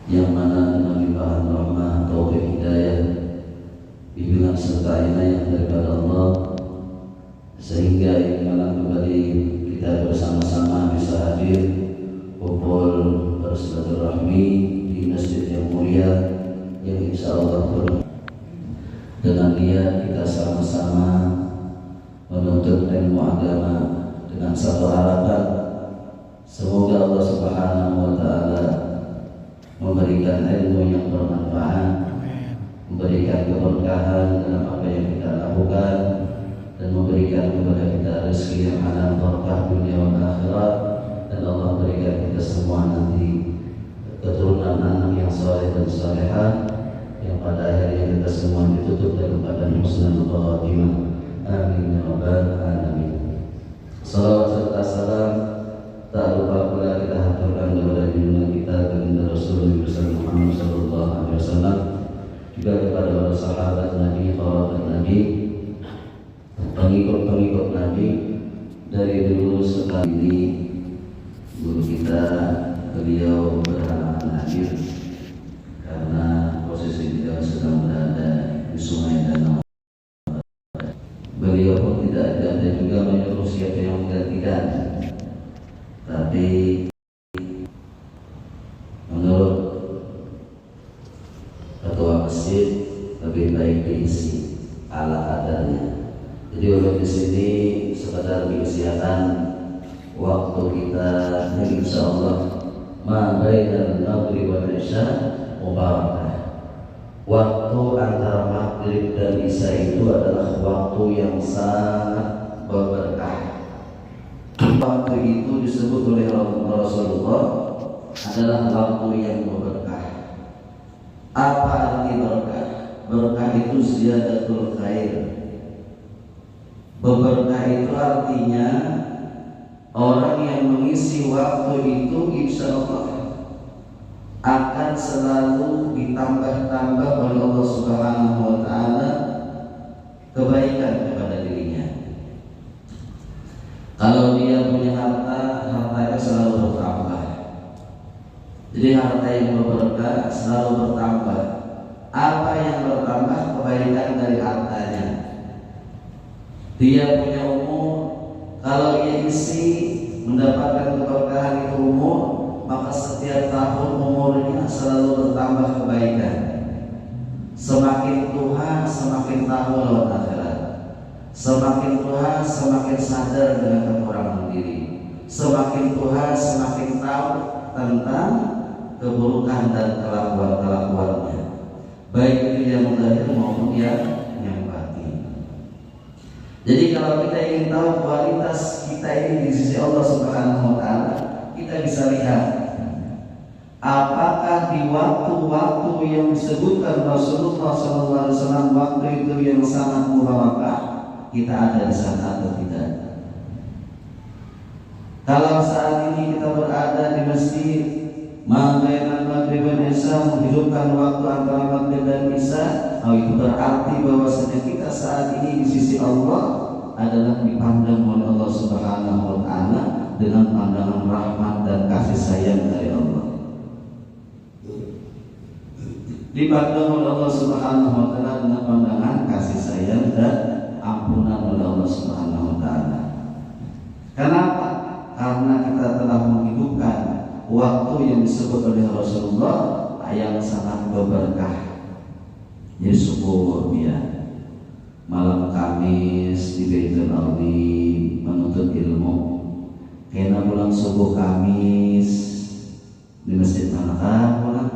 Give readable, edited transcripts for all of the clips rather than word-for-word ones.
yang mana dengan limpahan rahmah, taufik, hidayah, bimbingan serta inayah daripada Allah, sehingga ini malam kembali kita bersama-sama bisa hadir kumpul bersilaturahmi di masjid yang mulia yang insya Allah dengan niat kita sama-sama menuntut ilmu agama dengan satu harapan, semoga Allah Subhanahu wa Ta'ala memberikan ilmu yang bermanfaat, memberikan keberkahan dalam apa yang kita lakukan, dan memberikan kepada kita rezeki yang halal, berkah dunia dan akhirat, dan Allah berikan kita semua nanti keturunan anak yang saleh dan salehah, yang pada akhirnya kita semua ditutup dalam keadaan husnul khatimah. Amin ya rabbal alamin. Salawat serta salam tak lupa pula kita haturkan kepada junjungan kita baginda Rasulullah Muhammad sallallahu alaihi wasallam, juga kepada para sahabat Nabi, kerabat Nabi, pengikut-pengikut Nabi dari dulu sampai ini. Guru kita beliau berhalangan hadir karena posisi beliau sedang berada di Sungai Danau. Beliau pun tidak ada juga menyuruh siapa yang menggantikan, tapi menurut ketua masjid lebih baik diisi ala kadarnya. Jadi untuk di sini sekedar diisiakan waktu kita yang insya Allah ma bainal maghrib wal isya mubarakah. Waktu antara maghrib dan isya itu adalah waktu yang sangat berberkah. Waktu itu disebut oleh Rasulullah adalah waktu yang berberkah. Apa arti berkah? Berkah itu ziyadatul khair. Berkah itu artinya orang yang mengisi waktu itu insya Allah akan selalu ditambah-tambah oleh Allah Subhanahu wa Ta'ala kebaikan kepada dirinya. Kalau dia punya harta, hartanya selalu bertambah. Jadi harta yang berberkah selalu bertambah. Apa yang bertambah? Kebaikan dari hartanya. Dia punya umur, kalau dia isi mendapatkan keberkahan itu umur, maka setiap tahun umurnya selalu bertambah kebaikan. Semakin tua semakin tahu lawan akhirat. Semakin tua semakin sadar dengan kekurangan diri. Semakin tua semakin tahu tentang keburukan dan kelakuan-kelakuannya, baik itu yang zahir maupun yang batin. Jadi kalau kita ingin tahu kualitas kita ini di sisi Allah Subhanahu wa Ta'ala, kita bisa lihat apakah di waktu-waktu yang disebutkan Rasulullah SAW, waktu itu yang sangat mubarakah, kita ada di sana atau tidak. Kalau saat ini kita berada di masjid, mengadakan maghrib dan isya, menghidupkan waktu antara maghrib dan isya, itu berarti bahwasanya kita saat ini di sisi Allah adalah dipandang oleh Allah Subhanahu wa Ta'ala dengan pandangan rahmat dan kasih sayang dari Allah. Dipandang oleh Allah Subhanahu wa Ta'ala dengan pandangan kasih sayang dan ampunan oleh Allah Subhanahu wa Ta'ala. Kenapa? Karena kita telah menghidupkan waktu yang disebut oleh Rasulullah yang sangat berberkah. Jadi subuh ya, malam Kamis di Baitul Ardi menuntut ilmu. Kena pulang subuh Kamis di masjid manakah pulang?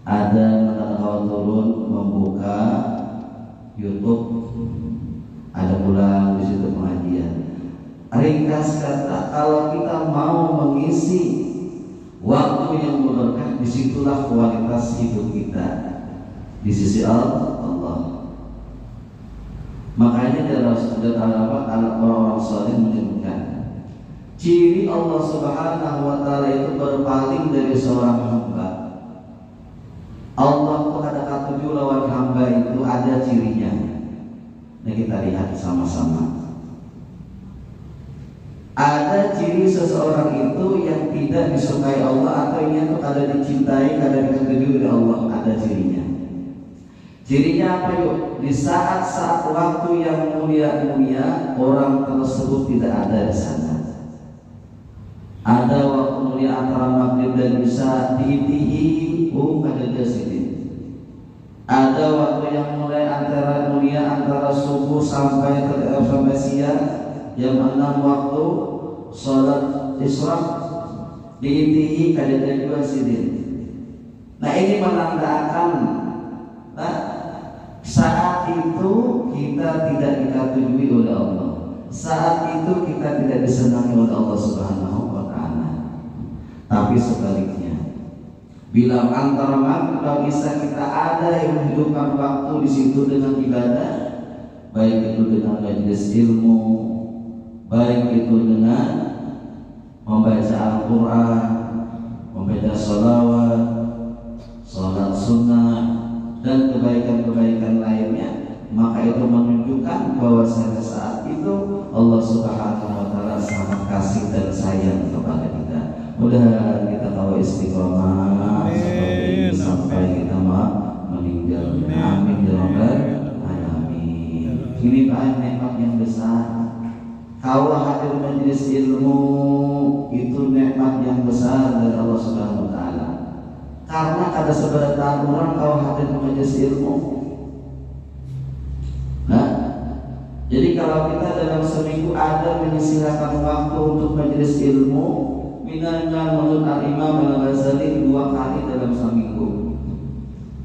Ada manakah turun membuka YouTube, ada pulang di situ pengajian. Ringkas kata, kalau kita mau mengisi waktu yang berberkah, disitulah kualitas hidup kita di sisi Allah. Makanya dalam orang-orang saleh menyebutkan ciri Allah Subhanahu wa Ta'ala itu berpaling dari seorang hamba. Allah pun ada ketujuh lawan hamba itu ada cirinya. Nah kita lihat sama-sama. Ada ciri ciri seseorang itu yang tidak disukai Allah atau ini tuh kada dicintai, kada dikagumi oleh Allah, ada cirinya. Cirinya apa yuk? Di saat-saat waktu yang mulia-mulia, orang tersebut tidak ada di sana. Ada waktu mulia antara maghrib dan isya diitihi, kada dasitin. Ada waktu yang mulai antara mulia antara subuh sampai siang, jam 6 waktu sholat isra diitihi kada dua sidin. Nah ini menandakan saat itu kita tidak dikatui oleh Allah. Saat itu kita tidak disenangi oleh Allah Subhanahu wa ta'ala. Tapi sebaliknya, bila antara maghrib dan isya kita ada yang menghidupkan waktu di situ dengan ibadah, baik itu dengan majelis ilmu, baik itu dengan membaca Al-Quran, membaca sholawat, sholat sunnah, dan kebaikan-kebaikan lainnya, maka itu menunjukkan bahwa saat itu Allah Subhanahu wa ta'ala sangat kasih dan sayang kepada kita. Mudah kita tahu istiqomah seperti ini sampai kita meninggal. Amin ya rabbal alamin. Ini Pak nikmat yang besar. Kalau hadir majelis ilmu itu nikmat yang besar dari Allah Subhanahu wa ta'ala. Karena ada seberapa orang kalau hadir majelis ilmu. Nah, jadi kalau kita dalam seminggu ada menyisihkan waktu untuk majelis ilmu, minimal menurut Al-Imam Al-Ghazali 2 kali dalam seminggu.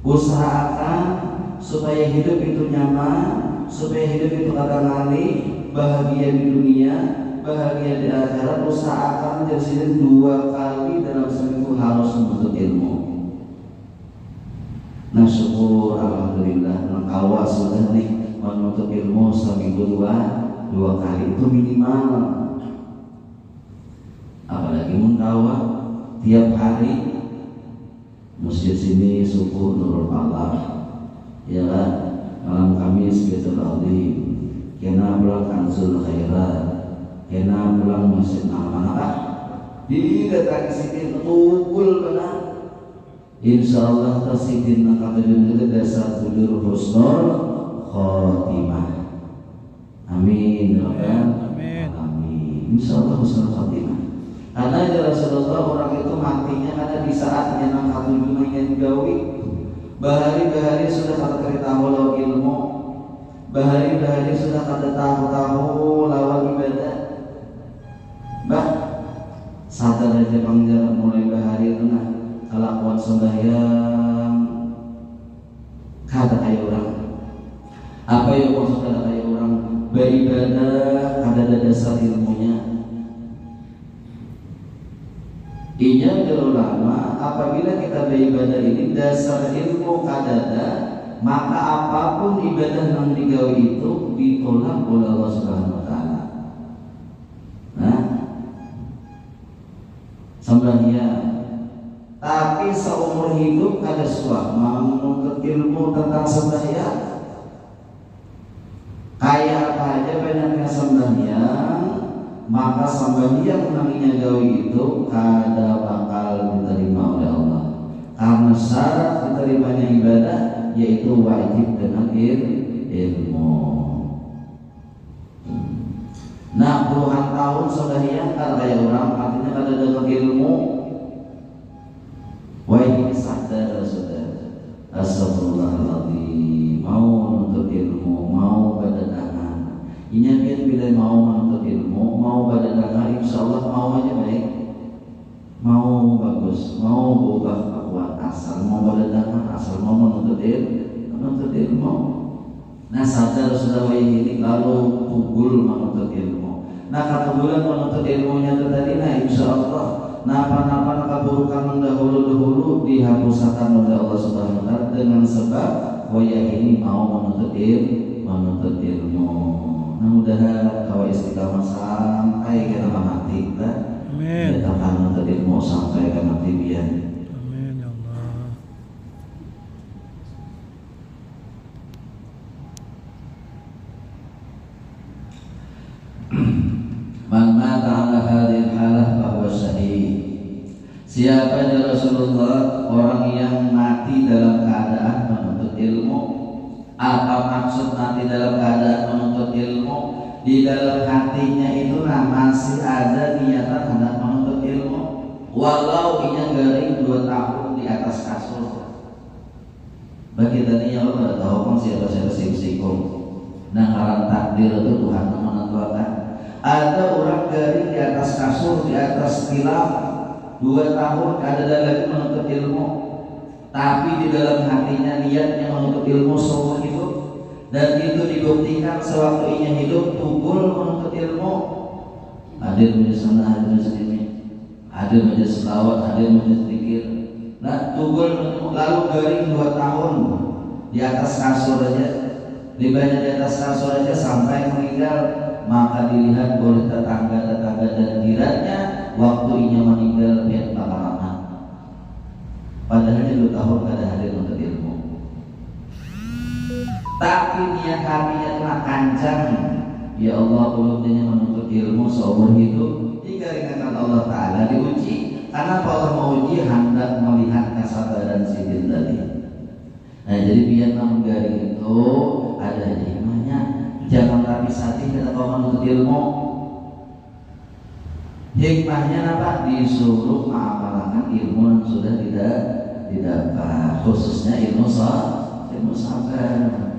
Usahakan supaya hidup itu nyaman, supaya hidup itu kada ngalih, bahagia di dunia, bahagia di akhirat. Usahakan jadi 2 kali dalam seminggu harus menuntut ilmu. Nah syukur alhamdulillah nengkawa sudah nih menuntut ilmu seminggu 2 kali itu minimal. Apalagi mengkawa tiap hari masjid sini subuh Nurul Allah, ya kan, malam Kamis Baitul Azim, kena pulang Kanzul Khairat, kena pulang Masjid Amanah. Didatang sini tukul benar. Insyaallah tasidin nakatujun ke dasar tujuh husnul khotimah. Amin ya rabbal alamin. Insyaallah husnul khotimah. Karena ya Rasulullah orang itu matinya karena di saat yang nakatujun yang gawi. Bahari-bahari sudah kada tahu lawan ilmu. Bahari-bahari sudah kada tahu lawan ibadah. Bah sadar aja pangjara mulai bahari itu nah kelakuan sembahyang kada kayak orang. Apa yang maksud kada kayak orang? Beribadah kada ada dasar ilmunya. Inya ulama apabila kita beribadah ini dasar ilmu kada ada, maka apapun ibadah yang digawe itu ditolak oleh Allah Subhanahu wa ta'ala. Nah, sembahyang tapi seumur hidup kada suah mau menuntut ilmu tentang sembahyang. Kayak apa aja banyaknya sembahyang, maka sembahyang namanya gawe itu kada bakal diterima oleh Allah. Karena syarat diterimanya ibadah yaitu wajib dengan ilmu. Nah puluhan tahun sembahyang kada kayak orang, artinya kada dengan ilmu. Wah ini sadar saudara, astagfirullahaladzim, mau menuntut ilmu, mau badadangan. Ini kan bila mau menuntut ilmu, mau badadangan, insya Allah mau aja baik, mau bagus, mau berubah kekuatan asal, mau badadangan, asal mau menuntut ilmu. Nah sadar sudah ini lalu pukul menuntut ilmu. Nah kata bulan menuntut ilmunya itu tadi, nah insya Allah napa-napa keburukan dahulu dihapuskan oleh Allah Subhanahu wa ta'ala dengan sebab ini mau menuntut ilmu. Nah mudah-mudahan kau istiqamah sampai ke mati lah. Amin. Kita akan menuntut ilmu sampai ke mati biar. Amin ya Allah. Man mata ala hadhihi Rasulullah, orang yang mati dalam keadaan menuntut ilmu. Apa maksud mati dalam keadaan menuntut ilmu? Di dalam hatinya itu masih ada niatan hendak menuntut ilmu, walau ia garing 2 tahun di atas kasur. Bagi tadi ya Allah tahu kan siapa sikum. Nah alam takdir itu Tuhan yang menentukan. Ada orang garing di atas kasur, di atas tilam 2 tahun ada lagi menuntut ilmu, tapi di dalam hatinya niatnya menuntut ilmu seumur hidup, dan itu dibuktikan sewaktu ia hidup tugul menuntut ilmu. Hadir majelis sana, hadir majelis ini, hadir majelis selawat, hadir majelis zikir. Nah tugul lalu garing 2 tahun di atas kasur aja, libahnya di atas kasur aja sampai meninggal. Maka dilihat oleh tetangga-tetangga dan jirannya, waktu ia meninggal dia bakal lama. Padahal dia 2 tahun kada hadir untuk ilmu, tapi niat hatinya telah kancang. Ya Allah, belum dia menuntut ilmu seumur hidup. Dikarenakan Allah Ta'ala diuji. Karena Allah mau uji hendak melihat kesabaran sidin tadi. Nah jadi biar menggaring itu ada hikmahnya. Jangan rapi sati kita kau menuntut ilmu. Hikmahnya apa? Disuruh mengamalkan ilmu yang sudah didapat, khususnya ilmu sabar.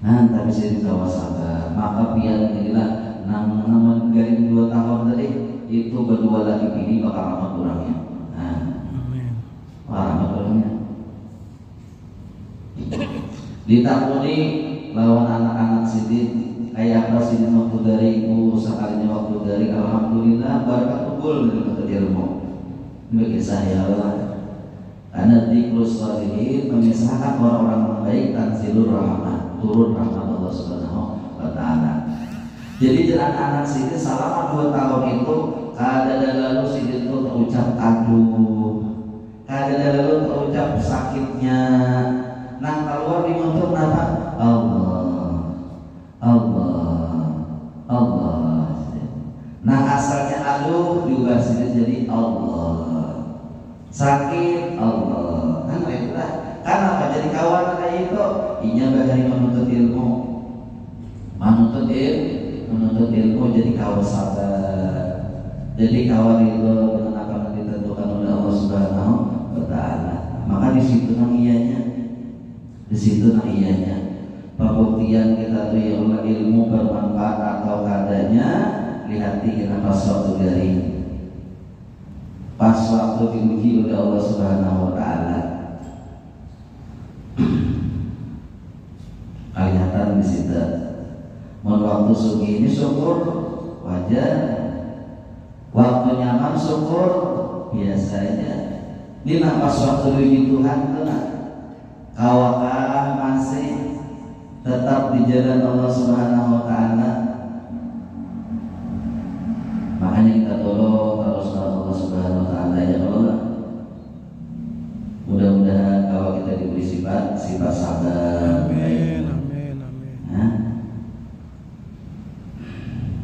Nah tapi sih kalau sabar, maka biar inilah namun garing 2 tahun tadi itu berdua lagi ini bakal lama kurangnya. Nah, lama kurangnya. Ditakuni lawan anak-anak sidin kayak apa sidin waktu dari ibu sekalinya waktu dari alhamdulillah barakat tugul dari menuntut ilmu. Bagi saya Allah, karena zikrus sholihin memisahkan orang-orang baik tanzilur rahmah, turun rahmat Allah Subhanahu wa Ta'ala. Jadi anak-anak sidin selama 2 tahun itu kada lalu sidin itu terucap aduh, kada lalu terucap sakitnya. Nah keluar di mulut apa? Allah. Nah asalnya aduh diubah sini jadi Allah. Sakit Allah. Kan itulah. Karena apa? Jadi kawan kayak itu. Inya bagari menuntut ilmu. Menuntut ilmu jadi kawan sabar. Jadi kawan itu dengan apa yang ditentukan oleh Allah Subhanahu wa Ta'ala. Maka di situ nang ianya. Di situ nah ianya pembuktian kita tuh ya Allah ilmu bermanfaat atau kadanya lihat kita pas waktu garing, pas waktu diuji oleh Allah Subhanahu wa Ta'ala. Kelihatan di situ. Mau waktu sugi ini syukur wajar, waktu nyaman syukur biasanya. Ini pas waktu diuji Tuhan tuh nah kawakah masih tetap di jalan Allah Subhanahu wa Ta'ala. Makanya kita tolong